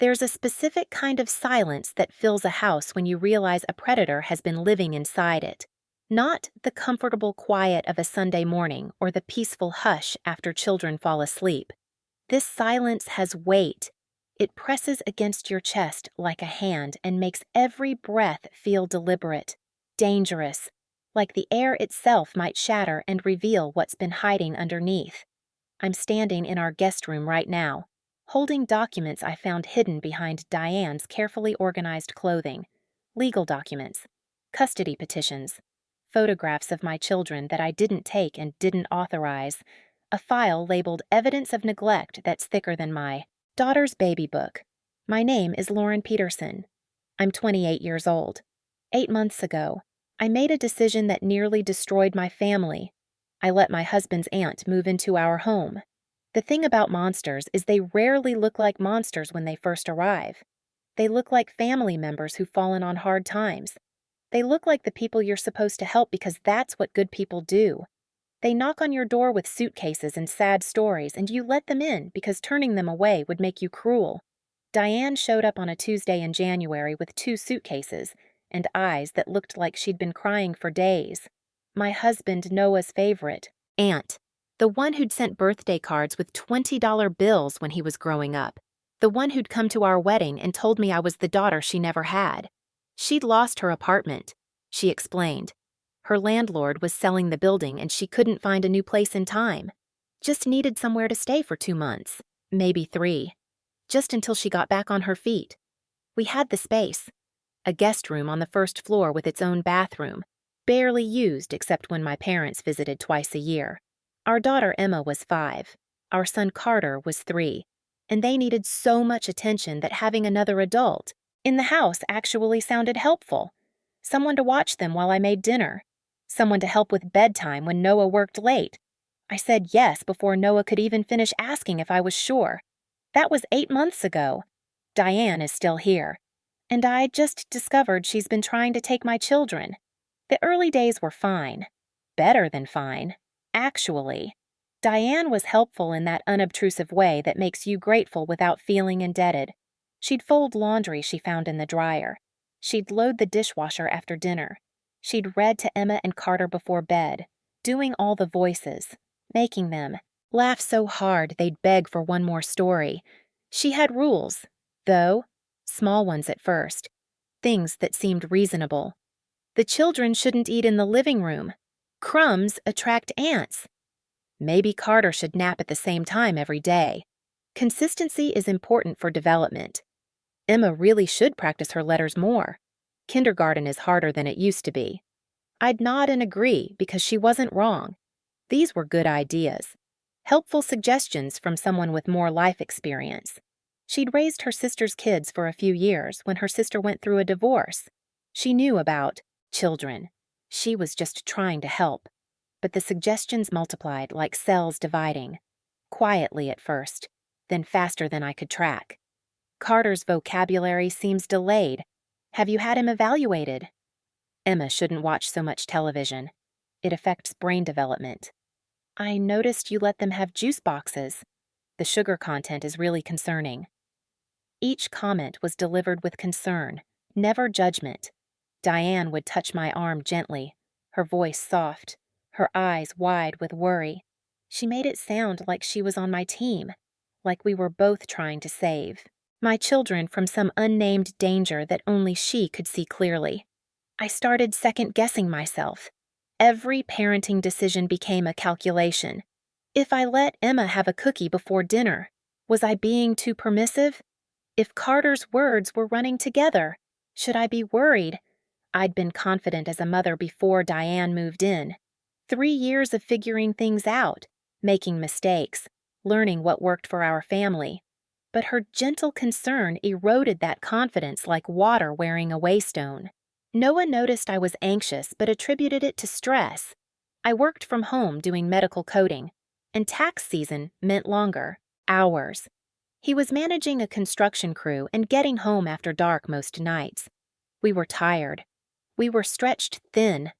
There's a specific kind of silence that fills a house when you realize a predator has been living inside it. Not the comfortable quiet of a Sunday morning or the peaceful hush after children fall asleep. This silence has weight. It presses against your chest like a hand and makes every breath feel deliberate, dangerous, like the air itself might shatter and reveal what's been hiding underneath. I'm standing in our guest room right now, holding documents I found hidden behind Diane's carefully organized clothing, legal documents, custody petitions, photographs of my children that I didn't take and didn't authorize, a file labeled Evidence of Neglect that's thicker than my daughter's baby book. My name is Lauren Peterson. I'm 28 years old. 8 months ago, I made a decision that nearly destroyed my family. I let my husband's aunt move into our home. The thing about monsters is they rarely look like monsters when they first arrive. They look like family members who've fallen on hard times. They look like the people you're supposed to help because that's what good people do. They knock on your door with suitcases and sad stories, and you let them in because turning them away would make you cruel. Diane showed up on a Tuesday in January with 2 suitcases and eyes that looked like she'd been crying for days. My husband, Noah's favorite, aunt, the one who'd sent birthday cards with $20 bills when he was growing up, the one who'd come to our wedding and told me I was the daughter she never had. She'd lost her apartment, she explained. Her landlord was selling the building and she couldn't find a new place in time. Just needed somewhere to stay for 2 months, maybe 3, just until she got back on her feet. We had the space, a guest room on the first floor with its own bathroom, barely used except when my parents visited twice a year. Our daughter Emma was 5, our son Carter was 3, and they needed so much attention that having another adult in the house actually sounded helpful. Someone to watch them while I made dinner. Someone to help with bedtime when Noah worked late. I said yes before Noah could even finish asking if I was sure. That was 8 months ago. Diane is still here. And I just discovered she's been trying to take my children. The early days were fine. Better than fine. Actually. Diane was helpful in that unobtrusive way that makes you grateful without feeling indebted. She'd fold laundry she found in the dryer. She'd load the dishwasher after dinner. She'd read to Emma and Carter before bed, doing all the voices, making them laugh so hard they'd beg for one more story. She had rules, though, small ones at first, things that seemed reasonable. The children shouldn't eat in the living room. Crumbs attract ants. Maybe Carter should nap at the same time every day. Consistency is important for development. Emma really should practice her letters more. Kindergarten is harder than it used to be. I'd nod and agree because she wasn't wrong. These were good ideas. Helpful suggestions from someone with more life experience. She'd raised her sister's kids for a few years when her sister went through a divorce. She knew about children. She was just trying to help. But the suggestions multiplied like cells dividing. Quietly at first, then faster than I could track. Carter's vocabulary seems delayed. Have you had him evaluated? Emma shouldn't watch so much television. It affects brain development. I noticed you let them have juice boxes. The sugar content is really concerning. Each comment was delivered with concern, never judgment. Diane would touch my arm gently, her voice soft, her eyes wide with worry. She made it sound like she was on my team, like we were both trying to save my children from some unnamed danger that only she could see clearly. I started second-guessing myself. Every parenting decision became a calculation. If I let Emma have a cookie before dinner, was I being too permissive? If Carter's words were running together, should I be worried? I'd been confident as a mother before Diane moved in. 3 years of figuring things out, making mistakes, learning what worked for our family. But her gentle concern eroded that confidence like water wearing a waystone. Noah noticed I was anxious but attributed it to stress. I worked from home doing medical coding, and tax season meant longer, hours. He was managing a construction crew and getting home after dark most nights. We were tired. We were stretched thin.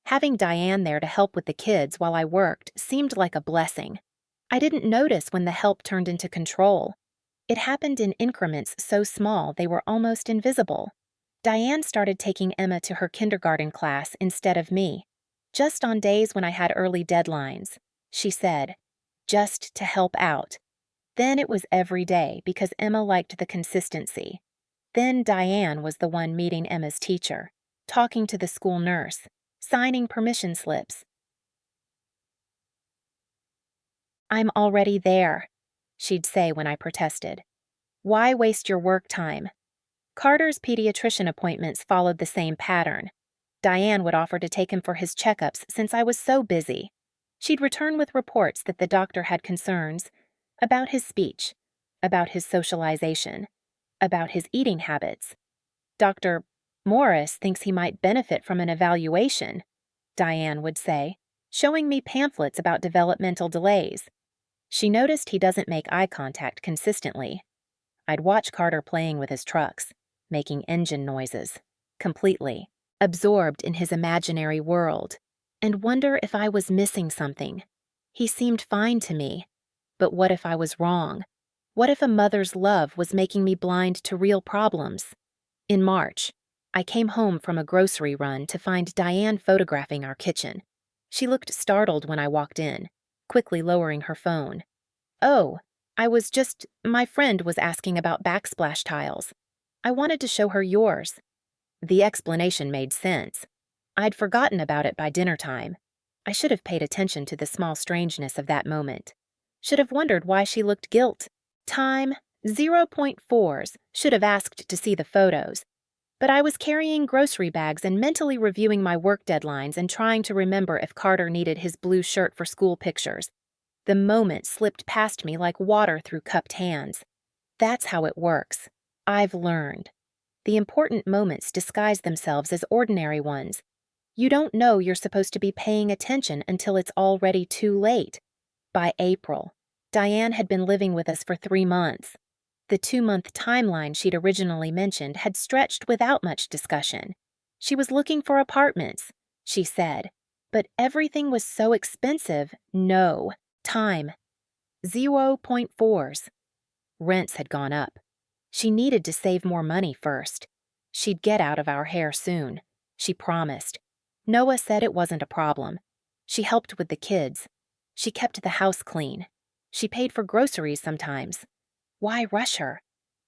Having Diane there to help with the kids while I worked seemed like a blessing. I didn't notice when the help turned into control. It happened in increments so small they were almost invisible. Diane started taking Emma to her kindergarten class instead of me, just on days when I had early deadlines. She said, just to help out. Then it was every day because Emma liked the consistency. Then Diane was the one meeting Emma's teacher, talking to the school nurse, signing permission slips. "I'm already there," she'd say when I protested. "Why waste your work time?" Carter's pediatrician appointments followed the same pattern. Diane would offer to take him for his checkups since I was so busy. She'd return with reports that the doctor had concerns about his speech, about his socialization, about his eating habits. "Dr. Morris thinks he might benefit from an evaluation," Diane would say, showing me pamphlets about developmental delays. She noticed he doesn't make eye contact consistently. I'd watch Carter playing with his trucks, making engine noises, completely absorbed in his imaginary world, and wonder if I was missing something. He seemed fine to me, but what if I was wrong? What if a mother's love was making me blind to real problems? In March, I came home from a grocery run to find Diane photographing our kitchen. She looked startled when I walked in, quickly lowering her phone. "Oh, my friend was asking about backsplash tiles. I wanted to show her yours." The explanation made sense. I'd forgotten about it by dinner time. I should have paid attention to the small strangeness of that moment. Should have wondered why she looked guilt. Time, 0.4s, should have asked to see the photos. But I was carrying grocery bags and mentally reviewing my work deadlines and trying to remember if Carter needed his blue shirt for school pictures. The moment slipped past me like water through cupped hands. That's how it works. I've learned. The important moments disguise themselves as ordinary ones. You don't know you're supposed to be paying attention until it's already too late. By April, Diane had been living with us for 3 months. The 2-month timeline she'd originally mentioned had stretched without much discussion. She was looking for apartments, she said, but everything was so expensive. No. Time. 0.4s. Rents had gone up. She needed to save more money first. She'd get out of our hair soon. She promised. Noah said it wasn't a problem. She helped with the kids. She kept the house clean. She paid for groceries sometimes. Why rush her?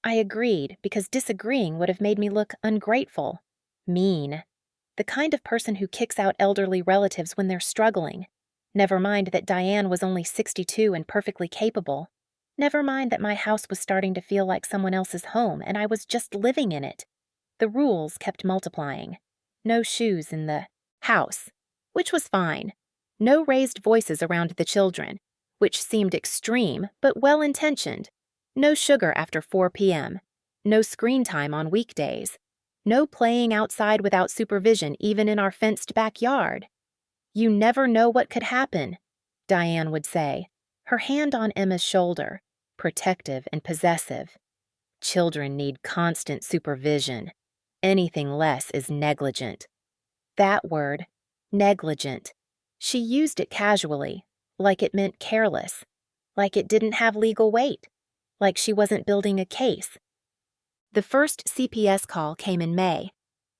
I agreed because disagreeing would have made me look ungrateful, mean, the kind of person who kicks out elderly relatives when they're struggling. Never mind that Diane was only 62 and perfectly capable. Never mind that my house was starting to feel like someone else's home and I was just living in it. The rules kept multiplying. No shoes in the house, which was fine. No raised voices around the children, which seemed extreme but well-intentioned. No sugar after 4 p.m. No screen time on weekdays. No playing outside without supervision even in our fenced backyard. "You never know what could happen," Diane would say, her hand on Emma's shoulder, protective and possessive. "Children need constant supervision. Anything less is negligent." That word, negligent. She used it casually, like it meant careless, like it didn't have legal weight, like she wasn't building a case. The first CPS call came in May.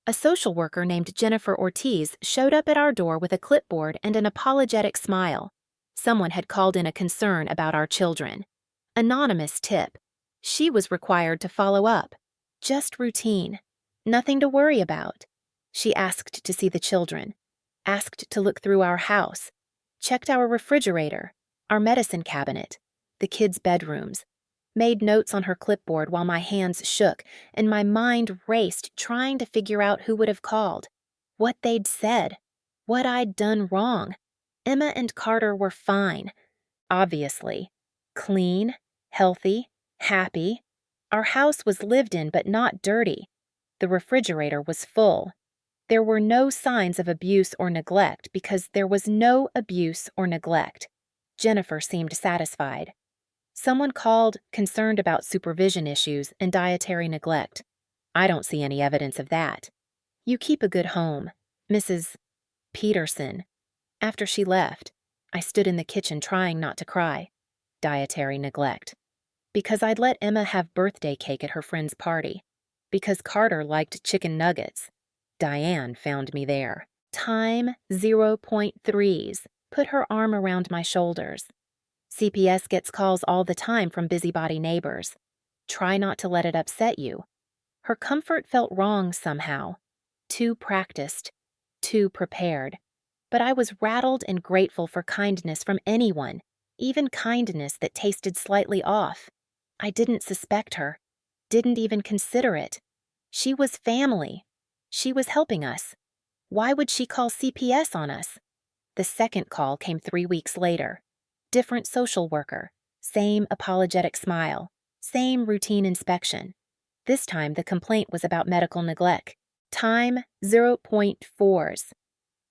A social worker named Jennifer Ortiz showed up at our door with a clipboard and an apologetic smile. Someone had called in a concern about our children. Anonymous tip. She was required to follow up. Just routine. Nothing to worry about. She asked to see the children. Asked to look through our house. Checked our refrigerator, our medicine cabinet, the kids' bedrooms. Made notes on her clipboard while my hands shook and my mind raced trying to figure out who would have called, what they'd said, what I'd done wrong. Emma and Carter were fine, obviously. Clean, healthy, happy. Our house was lived in but not dirty. The refrigerator was full. There were no signs of abuse or neglect because there was no abuse or neglect. Jennifer seemed satisfied. Someone called, concerned about supervision issues and dietary neglect. I don't see any evidence of that. You keep a good home, Mrs. Peterson. After she left, I stood in the kitchen trying not to cry. Dietary neglect. Because I'd let Emma have birthday cake at her friend's party. Because Carter liked chicken nuggets. Diane found me there. Time 0.3s. Put her arm around my shoulders. CPS gets calls all the time from busybody neighbors. Try not to let it upset you. Her comfort felt wrong somehow. Too practiced. Too prepared. But I was rattled and grateful for kindness from anyone, even kindness that tasted slightly off. I didn't suspect her. Didn't even consider it. She was family. She was helping us. Why would she call CPS on us? The second call came 3 weeks later. Different social worker. Same apologetic smile. Same routine inspection. This time the complaint was about medical neglect. Time 0.4s.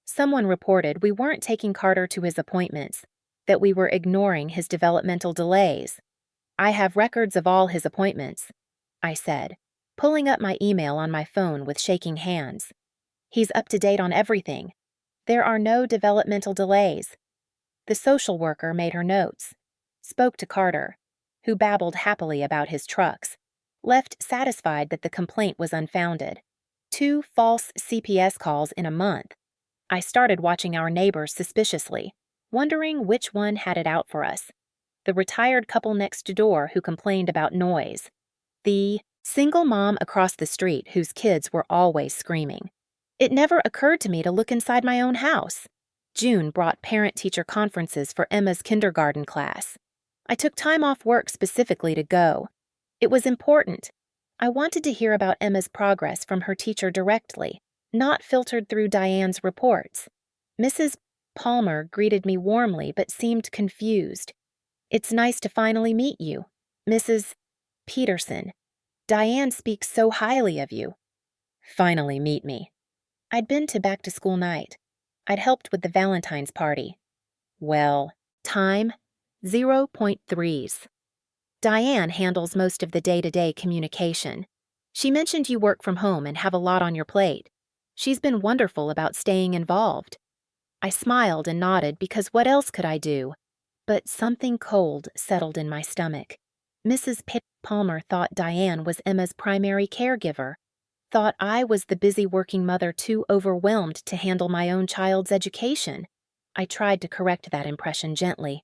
Someone reported we weren't taking Carter to his appointments, that we were ignoring his developmental delays. I have records of all his appointments, I said, pulling up my email on my phone with shaking hands. He's up to date on everything. There are no developmental delays. The social worker made her notes, spoke to Carter, who babbled happily about his trucks, left satisfied that the complaint was unfounded. 2 false CPS calls in a month. I started watching our neighbors suspiciously, wondering which one had it out for us. The retired couple next door who complained about noise. The single mom across the street whose kids were always screaming. It never occurred to me to look inside my own house. June brought parent-teacher conferences for Emma's kindergarten class. I took time off work specifically to go. It was important. I wanted to hear about Emma's progress from her teacher directly, not filtered through Diane's reports. Mrs. Palmer greeted me warmly but seemed confused. It's nice to finally meet you, Mrs. Peterson. Diane speaks so highly of you. Finally meet me. I'd been to back-to-school night. I'd helped with the Valentine's party. Well, time 0.3s. Diane handles most of the day-to-day communication. She mentioned you work from home and have a lot on your plate. She's been wonderful about staying involved. I smiled and nodded because what else could I do? But something cold settled in my stomach. Mrs. Palmer thought Diane was Emma's primary caregiver, thought I was the busy working mother too overwhelmed to handle my own child's education. I tried to correct that impression gently.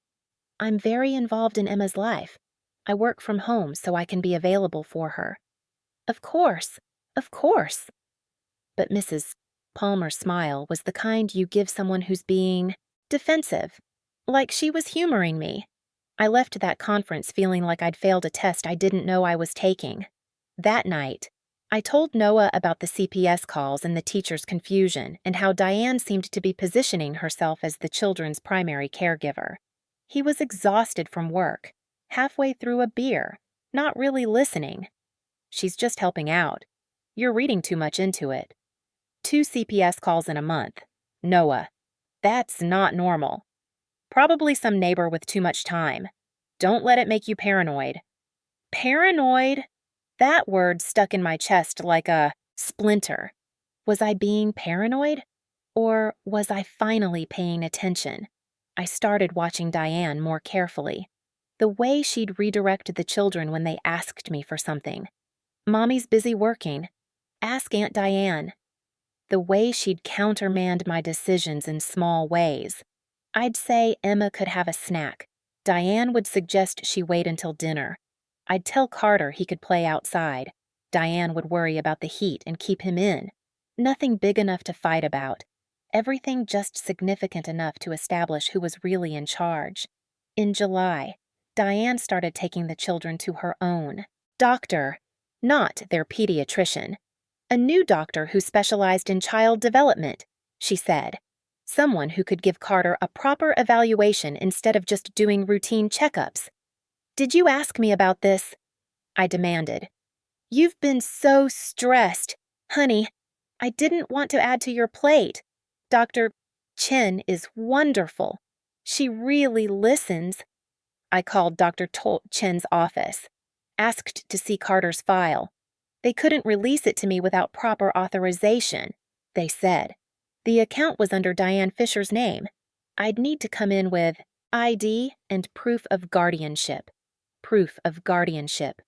I'm very involved in Emma's life. I work from home so I can be available for her. Of course, of course. But Mrs. Palmer's smile was the kind you give someone who's being defensive, like she was humoring me. I left that conference feeling like I'd failed a test I didn't know I was taking. That night, I told Noah about the CPS calls and the teacher's confusion and how Diane seemed to be positioning herself as the children's primary caregiver. He was exhausted from work, halfway through a beer, not really listening. She's just helping out. You're reading too much into it. 2 CPS calls in a month. Noah. That's not normal. Probably some neighbor with too much time. Don't let it make you paranoid. Paranoid? That word stuck in my chest like a splinter. Was I being paranoid? Or was I finally paying attention? I started watching Diane more carefully. The way she'd redirected the children when they asked me for something. Mommy's busy working. Ask Aunt Diane. The way she'd countermand my decisions in small ways. I'd say Emma could have a snack. Diane would suggest she wait until dinner. I'd tell Carter he could play outside. Diane would worry about the heat and keep him in. Nothing big enough to fight about. Everything just significant enough to establish who was really in charge. In July, Diane started taking the children to her own doctor, not their pediatrician. A new doctor who specialized in child development, she said. Someone who could give Carter a proper evaluation instead of just doing routine checkups. Did you ask me about this? I demanded. You've been so stressed. Honey, I didn't want to add to your plate. Dr. Chen is wonderful. She really listens. I called Dr. Chen's office, asked to see Carter's file. They couldn't release it to me without proper authorization, they said. The account was under Diane Fisher's name. I'd need to come in with ID and proof of guardianship. proof of guardianship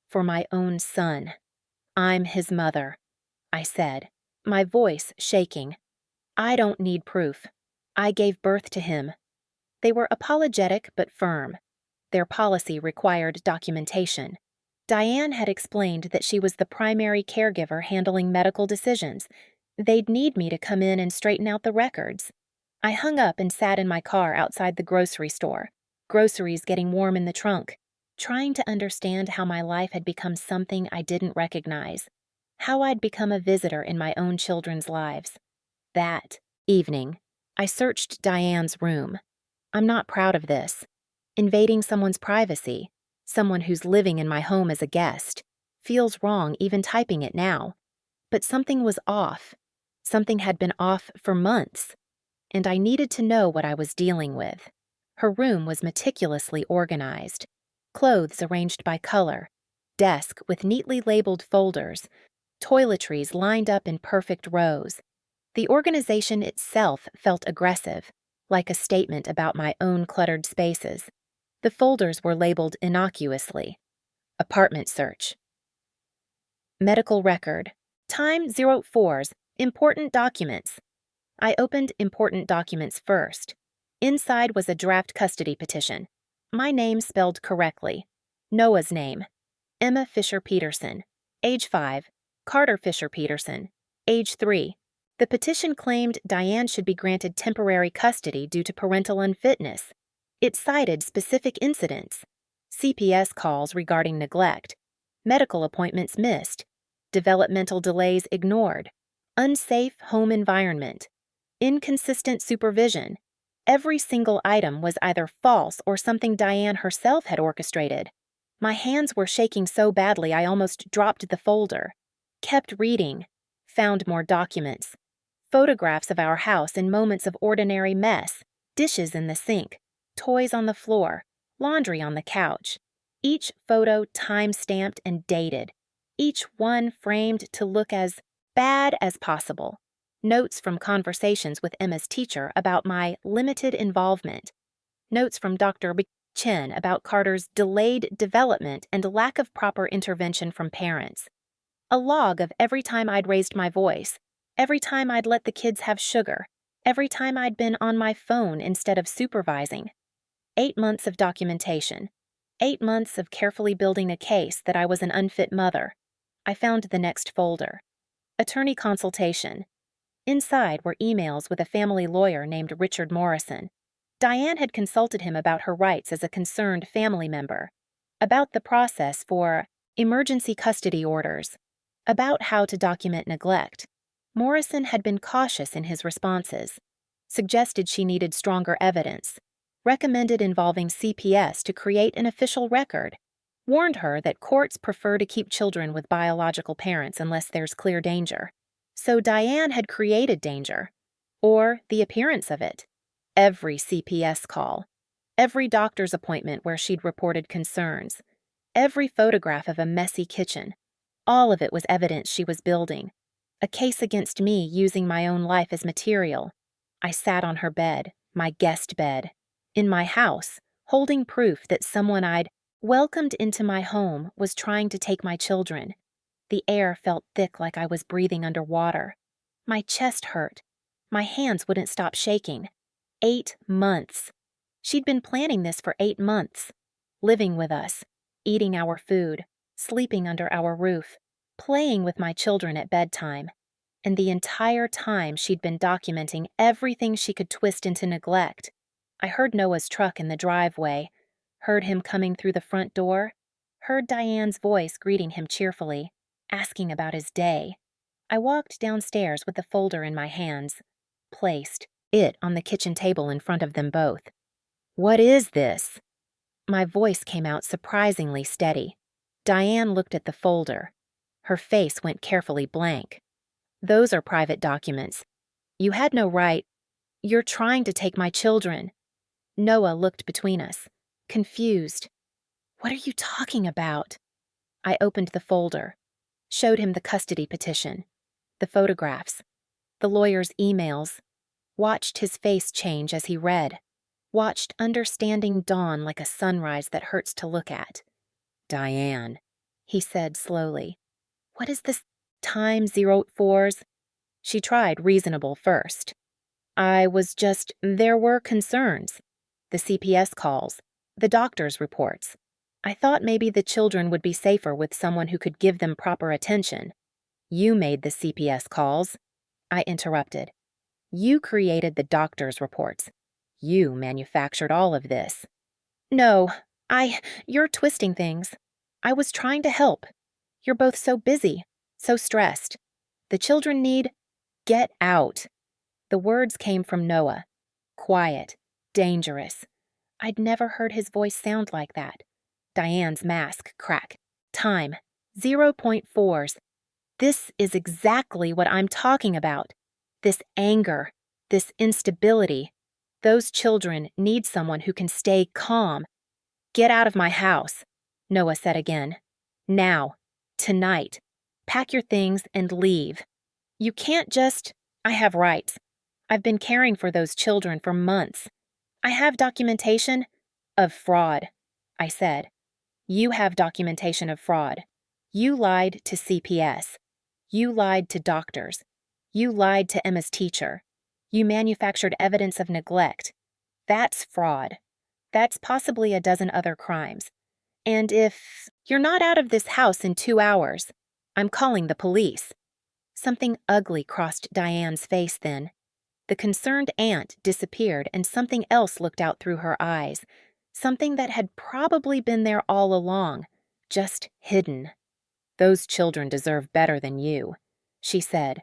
for my own son. I'm his mother, I said, my voice shaking. I don't need proof. I gave birth to him. They were apologetic but firm. Their policy required documentation. Diane had explained that she was the primary caregiver handling medical decisions. They'd need me to come in and straighten out the records. I hung up and sat in my car outside the grocery store, groceries getting warm in the trunk, trying to understand how my life had become something I didn't recognize, how I'd become a visitor in my own children's lives. That evening, I searched Diane's room. I'm not proud of this. Invading someone's privacy, someone who's living in my home as a guest, feels wrong even typing it now. But something was off. Something had been off for months, and I needed to know what I was dealing with. Her room was meticulously organized. Clothes arranged by color, desk with neatly labeled folders, toiletries lined up in perfect rows. The organization itself felt aggressive, like a statement about my own cluttered spaces. The folders were labeled innocuously. Apartment search. Medical record. Time 04s. Important documents. I opened important documents first. Inside was a draft custody petition. My name spelled correctly. Noah's name. Emma Fisher Peterson. Age 5. Carter Fisher Peterson. Age 3. The petition claimed Diane should be granted temporary custody due to parental unfitness. It cited specific incidents: CPS calls regarding neglect, medical appointments missed, developmental delays ignored, unsafe home environment, inconsistent supervision. Every single item was either false or something Diane herself had orchestrated. My hands were shaking so badly I almost dropped the folder. Kept reading. Found more documents. Photographs of our house in moments of ordinary mess, dishes in the sink, toys on the floor, laundry on the couch. Each photo time-stamped and dated. Each one framed to look as bad as possible. Notes from conversations with Emma's teacher about my limited involvement. Notes from Dr. Chen about Carter's delayed development and lack of proper intervention from parents. A log of every time I'd raised my voice, every time I'd let the kids have sugar, every time I'd been on my phone instead of supervising. 8 months of documentation. 8 months of carefully building a case that I was an unfit mother. I found the next folder. Attorney consultation. Inside were emails with a family lawyer named Richard Morrison. Diane had consulted him about her rights as a concerned family member, about the process for emergency custody orders, about how to document neglect. Morrison had been cautious in his responses, suggested she needed stronger evidence, recommended involving CPS to create an official record, warned her that courts prefer to keep children with biological parents unless there's clear danger. So Diane had created danger, or the appearance of it. Every CPS call, every doctor's appointment where she'd reported concerns, every photograph of a messy kitchen, all of it was evidence she was building. A case against me using my own life as material. I sat on her bed, my guest bed, in my house, holding proof that someone I'd welcomed into my home was trying to take my children. The air felt thick like I was breathing underwater. My chest hurt. My hands wouldn't stop shaking. 8 months. She'd been planning this for 8 months. Living with us, eating our food, sleeping under our roof, playing with my children at bedtime. And the entire time she'd been documenting everything she could twist into neglect. I heard Noah's truck in the driveway, heard him coming through the front door, heard Diane's voice greeting him cheerfully, asking about his day. I walked downstairs with the folder in my hands, placed it on the kitchen table in front of them both. "What is this?" My voice came out surprisingly steady. Diane looked at the folder. Her face went carefully blank. "Those are private documents. You had no right. You're trying to take my children." Noah looked between us, confused. "What are you talking about?" I opened the folder, showed him the custody petition, the photographs, the lawyer's emails, watched his face change as he read, watched understanding dawn like a sunrise that hurts to look at. Diane, he said slowly. What is this time 04s? She tried reasonable first. There were concerns. The CPS calls, the doctor's reports. I thought maybe the children would be safer with someone who could give them proper attention. You made the CPS calls. I interrupted. You created the doctor's reports. You manufactured all of this. No, you're twisting things. I was trying to help. You're both so busy, so stressed. The children need... Get out. The words came from Noah. Quiet, dangerous. I'd never heard his voice sound like that. Diane's mask crack. Time. 0.4s. This is exactly what I'm talking about. This anger, this instability. Those children need someone who can stay calm. Get out of my house, Noah said again. Now. Tonight. Pack your things and leave. You can't just... I have rights. I've been caring for those children for months. I have documentation of fraud, I said. You have documentation of fraud. You lied to CPS. You lied to doctors. You lied to Emma's teacher. You manufactured evidence of neglect. That's fraud. That's possibly a dozen other crimes. And if you're not out of this house in 2 hours, I'm calling the police. Something ugly crossed Diane's face then. The concerned aunt disappeared and something else looked out through her eyes. Something that had probably been there all along, just hidden. Those children deserve better than you, she said.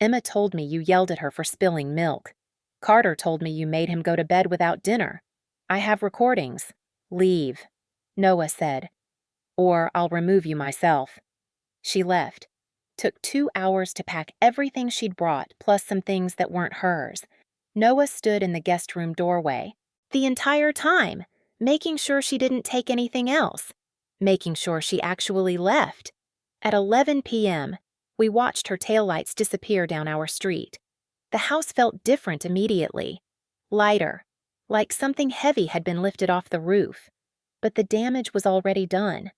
Emma told me you yelled at her for spilling milk. Carter told me you made him go to bed without dinner. I have recordings. Leave, Noah said. Or I'll remove you myself. She left. Took 2 hours to pack everything she'd brought, plus some things that weren't hers. Noah stood in the guest room doorway. The entire time, making sure she didn't take anything else. Making sure she actually left. At 11 p.m., we watched her taillights disappear down our street. The house felt different immediately. Lighter, like something heavy had been lifted off the roof. But the damage was already done.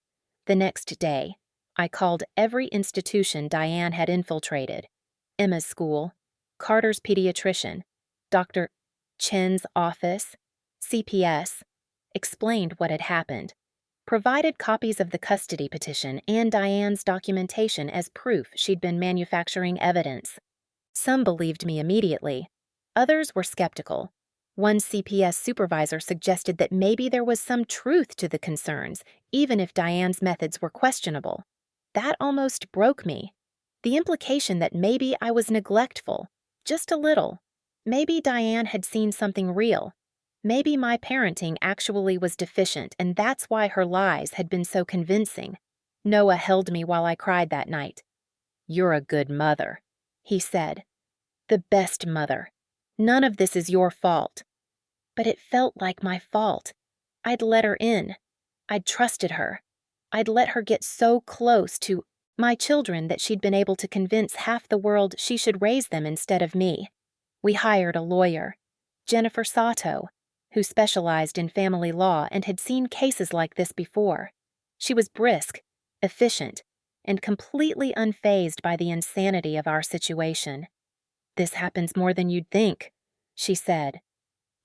The next day, I called every institution Diane had infiltrated. Emma's school, Carter's pediatrician, Dr. Chen's office, CPS, explained what had happened, provided copies of the custody petition and Diane's documentation as proof she'd been manufacturing evidence. Some believed me immediately. Others were skeptical. One CPS supervisor suggested that maybe there was some truth to the concerns, even if Diane's methods were questionable. That almost broke me. The implication that maybe I was neglectful, just a little. Maybe Diane had seen something real. Maybe my parenting actually was deficient, and that's why her lies had been so convincing. Noah held me while I cried that night. You're a good mother, he said. The best mother. None of this is your fault. But it felt like my fault. I'd let her in. I'd trusted her. I'd let her get so close to my children that she'd been able to convince half the world she should raise them instead of me. We hired a lawyer, Jennifer Sato, who specialized in family law and had seen cases like this before. She was brisk, efficient, and completely unfazed by the insanity of our situation. This happens more than you'd think, she said.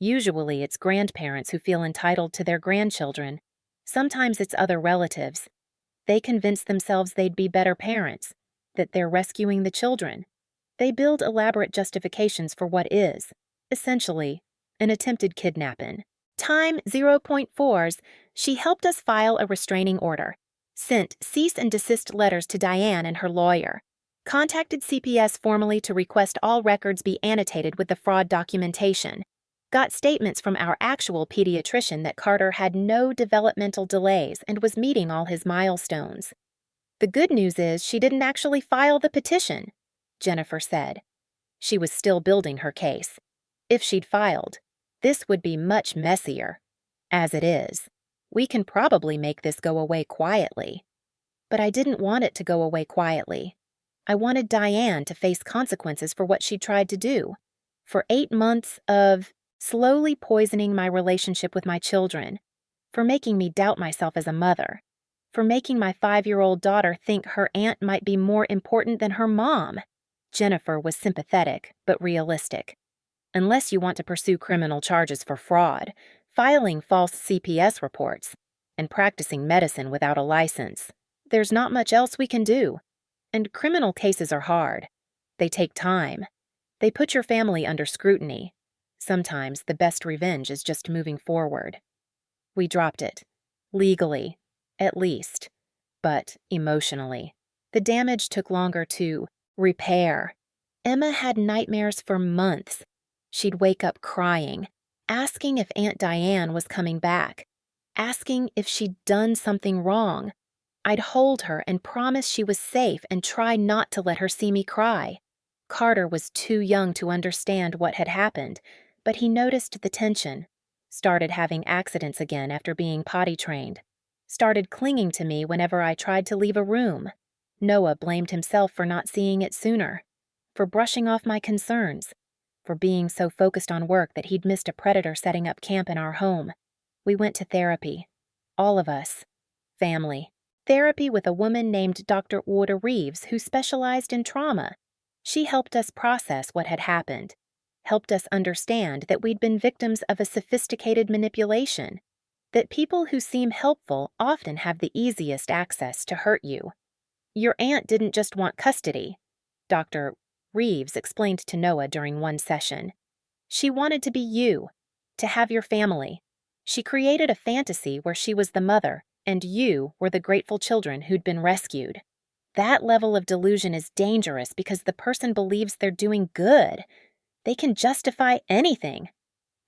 Usually it's grandparents who feel entitled to their grandchildren. Sometimes it's other relatives. They convince themselves they'd be better parents, that they're rescuing the children. They build elaborate justifications for what is, essentially, an attempted kidnapping. Time 0.4s, she helped us file a restraining order, sent cease and desist letters to Diane and her lawyer, contacted CPS formally to request all records be annotated with the fraud documentation, got statements from our actual pediatrician that Carter had no developmental delays and was meeting all his milestones. The good news is she didn't actually file the petition, Jennifer said. She was still building her case. If she'd filed, this would be much messier. As it is, we can probably make this go away quietly. But I didn't want it to go away quietly. I wanted Diane to face consequences for what she'd tried to do. For 8 months of slowly poisoning my relationship with my children, for making me doubt myself as a mother, for making my 5-year-old daughter think her aunt might be more important than her mom. Jennifer was sympathetic, but realistic. Unless you want to pursue criminal charges for fraud, filing false CPS reports, and practicing medicine without a license, there's not much else we can do. And criminal cases are hard. They take time. They put your family under scrutiny. Sometimes the best revenge is just moving forward. We dropped it. Legally, at least. But emotionally, the damage took longer to repair. Emma had nightmares for months. She'd wake up crying, asking if Aunt Diane was coming back, asking if she'd done something wrong. I'd hold her and promise she was safe and try not to let her see me cry. Carter was too young to understand what had happened, but he noticed the tension, started having accidents again after being potty trained, started clinging to me whenever I tried to leave a room. Noah blamed himself for not seeing it sooner, for brushing off my concerns, for being so focused on work that he'd missed a predator setting up camp in our home. We went to therapy. All of us. Family. Therapy with a woman named Dr. Orda Reeves who specialized in trauma. She helped us process what had happened, helped us understand that we'd been victims of a sophisticated manipulation, that people who seem helpful often have the easiest access to hurt you. Your aunt didn't just want custody, Dr. Reeves explained to Noah during one session. She wanted to be you, to have your family. She created a fantasy where she was the mother, and you were the grateful children who'd been rescued. That level of delusion is dangerous because the person believes they're doing good. They can justify anything.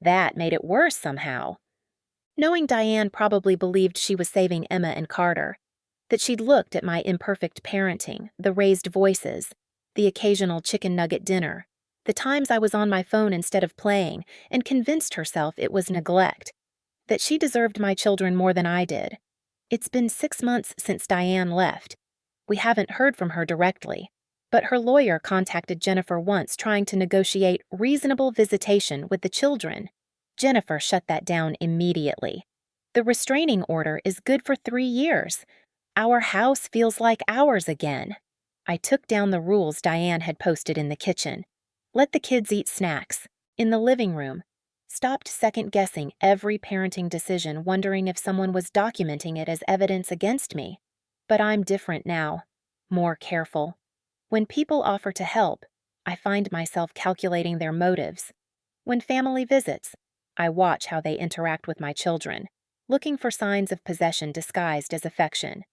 That made it worse somehow. Knowing Diane probably believed she was saving Emma and Carter, that she'd looked at my imperfect parenting, the raised voices, the occasional chicken nugget dinner, the times I was on my phone instead of playing, and convinced herself it was neglect, that she deserved my children more than I did. It's been 6 months since Diane left. We haven't heard from her directly, but her lawyer contacted Jennifer once trying to negotiate reasonable visitation with the children. Jennifer shut that down immediately. The restraining order is good for 3 years. Our house feels like ours again. I took down the rules Diane had posted in the kitchen. Let the kids eat snacks. In the living room. Stopped second-guessing every parenting decision, wondering if someone was documenting it as evidence against me. But I'm different now. More careful. When people offer to help, I find myself calculating their motives. When family visits, I watch how they interact with my children, looking for signs of possession disguised as affection.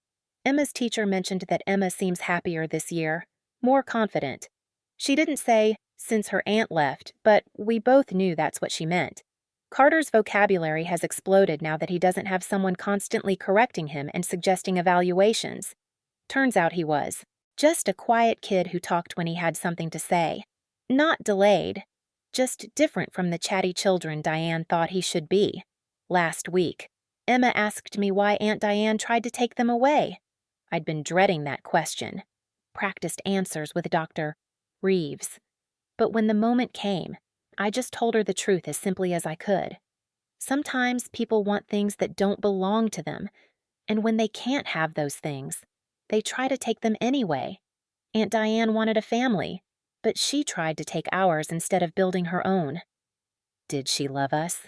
Emma's teacher mentioned that Emma seems happier this year, more confident. She didn't say, since her aunt left, but we both knew that's what she meant. Carter's vocabulary has exploded now that he doesn't have someone constantly correcting him and suggesting evaluations. Turns out he was just a quiet kid who talked when he had something to say. Not delayed, just different from the chatty children Diane thought he should be. Last week, Emma asked me why Aunt Diane tried to take them away. I'd been dreading that question. Practiced answers with Dr. Reeves. But when the moment came, I just told her the truth as simply as I could. Sometimes people want things that don't belong to them, and when they can't have those things, they try to take them anyway. Aunt Diane wanted a family, but she tried to take ours instead of building her own. Did she love us?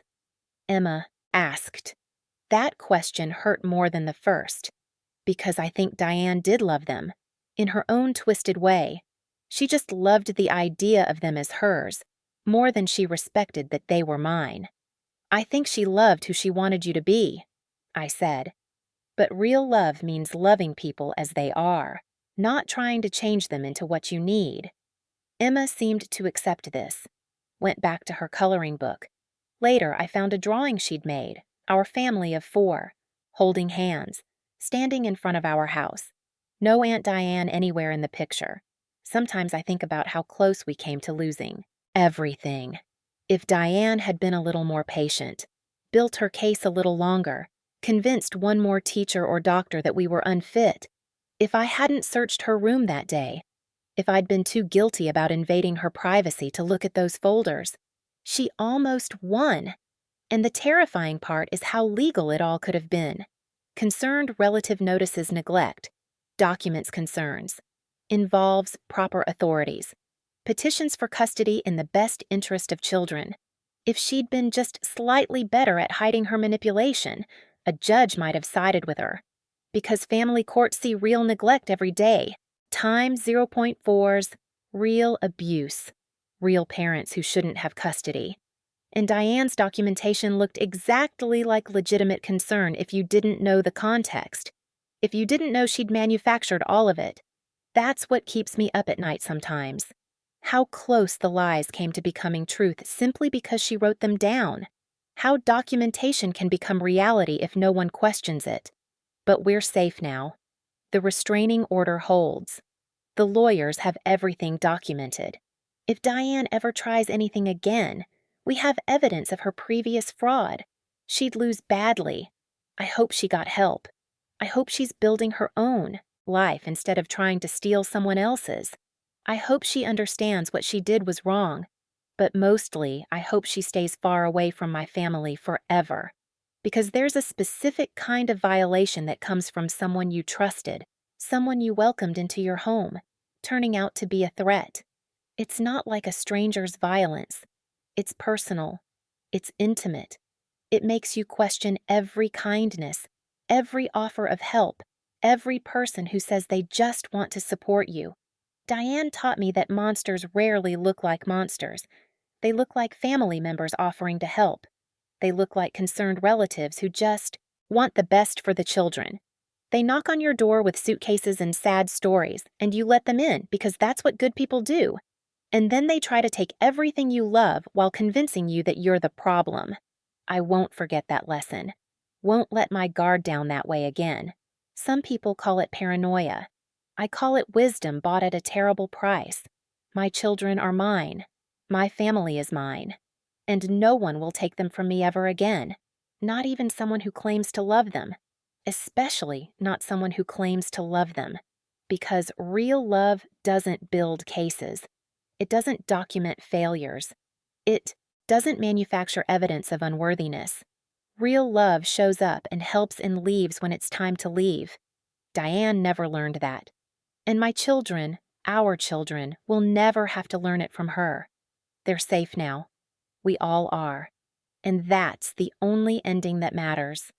Emma asked. That question hurt more than the first, because I think Diane did love them, in her own twisted way. She just loved the idea of them as hers, more than she respected that they were mine. I think she loved who she wanted you to be, I said. But real love means loving people as they are, not trying to change them into what you need. Emma seemed to accept this, went back to her coloring book. Later, I found a drawing she'd made, our family of 4, holding hands, standing in front of our house. No Aunt Diane anywhere in the picture. Sometimes I think about how close we came to losing everything. If Diane had been a little more patient, built her case a little longer, convinced one more teacher or doctor that we were unfit, if I hadn't searched her room that day, if I'd been too guilty about invading her privacy to look at those folders, she almost won. And the terrifying part is how legal it all could have been. Concerned relative notices neglect, documents concerns, involves proper authorities, petitions for custody in the best interest of children. If she'd been just slightly better at hiding her manipulation, a judge might have sided with her. Because family courts see real neglect every day, time 0.4s, real abuse, real parents who shouldn't have custody. And Diane's documentation looked exactly like legitimate concern if you didn't know the context, if you didn't know she'd manufactured all of it. That's what keeps me up at night sometimes. How close the lies came to becoming truth simply because she wrote them down. How documentation can become reality if no one questions it. But we're safe now. The restraining order holds. The lawyers have everything documented. If Diane ever tries anything again, we have evidence of her previous fraud. She'd lose badly. I hope she got help. I hope she's building her own life instead of trying to steal someone else's. I hope she understands what she did was wrong. But mostly, I hope she stays far away from my family forever. Because there's a specific kind of violation that comes from someone you trusted, someone you welcomed into your home, turning out to be a threat. It's not like a stranger's violence. It's personal. It's intimate. It makes you question every kindness, every offer of help, every person who says they just want to support you. Diane taught me that monsters rarely look like monsters. They look like family members offering to help. They look like concerned relatives who just want the best for the children. They knock on your door with suitcases and sad stories, and you let them in because that's what good people do. And then they try to take everything you love while convincing you that you're the problem. I won't forget that lesson. Won't let my guard down that way again. Some people call it paranoia. I call it wisdom bought at a terrible price. My children are mine. My family is mine. And no one will take them from me ever again. Not even someone who claims to love them. Especially not someone who claims to love them. Because real love doesn't build cases. It doesn't document failures. It doesn't manufacture evidence of unworthiness. Real love shows up and helps and leaves when it's time to leave. Diane never learned that. And my children, our children, will never have to learn it from her. They're safe now. We all are. And that's the only ending that matters.